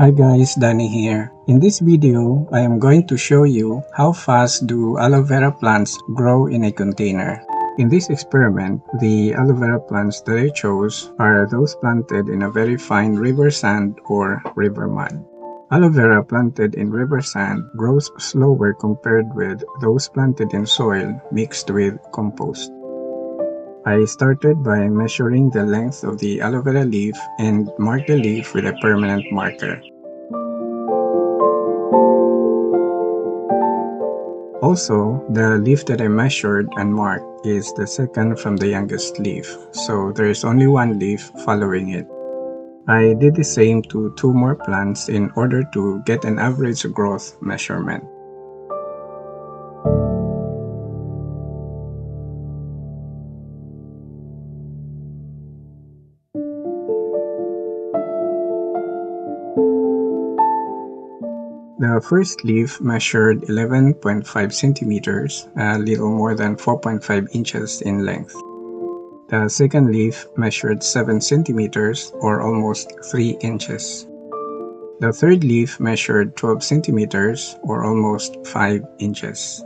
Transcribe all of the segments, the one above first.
Hi guys, Danny here. In this video, I am going to show you how fast do aloe vera plants grow in a container. In this experiment, the aloe vera plants that I chose are those planted in a very fine river sand or river mud. Aloe vera planted in river sand grows slower compared with those planted in soil mixed with compost. I started by measuring the length of the aloe vera leaf and marked the leaf with a permanent marker. Also, the leaf that I measured and marked is the second from the youngest leaf, so there is only one leaf following it. I did the same to two more plants in order to get an average growth measurement. The first leaf measured 11.5 centimeters, a little more than 4.5 inches in length. The second leaf measured 7 centimeters, or almost 3 inches. The third leaf measured 12 centimeters, or almost 5 inches.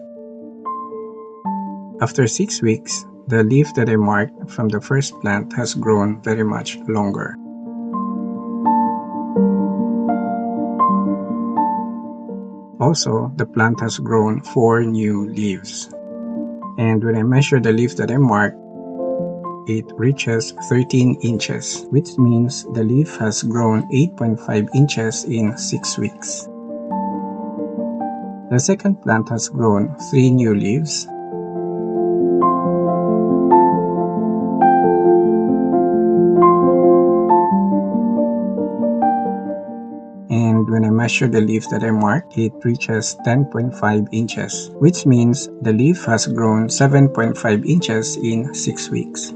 After 6 weeks, the leaf that I marked from the first plant has grown very much longer. Also, the plant has grown 4 new leaves. And when I measure the leaf that I marked, it reaches 13 inches, which means the leaf has grown 8.5 inches in 6 weeks. The second plant has grown 3 new leaves. And when I measure the leaf that I marked, it reaches 10.5 inches, which means the leaf has grown 7.5 inches in 6 weeks.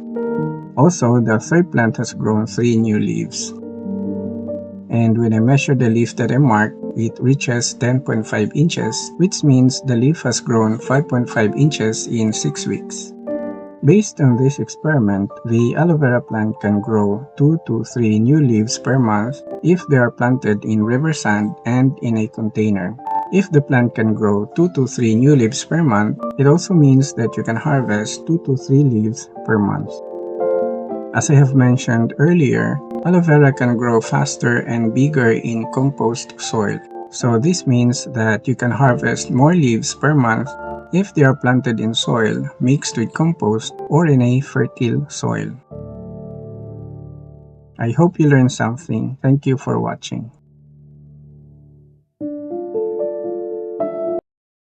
Also, the third plant has grown 3 new leaves. And when I measure the leaf that I marked, it reaches 10.5 inches, which means the leaf has grown 5.5 inches in 6 weeks. Based on this experiment, the aloe vera plant can grow 2 to 3 new leaves per month if they are planted in river sand and in a container. If the plant can grow 2 to 3 new leaves per month, it also means that you can harvest 2 to 3 leaves per month. As I have mentioned earlier, aloe vera can grow faster and bigger in compost soil. So this means that you can harvest more leaves per month if they are planted in soil mixed with compost or in a fertile soil. I hope you learned something. Thank you for watching.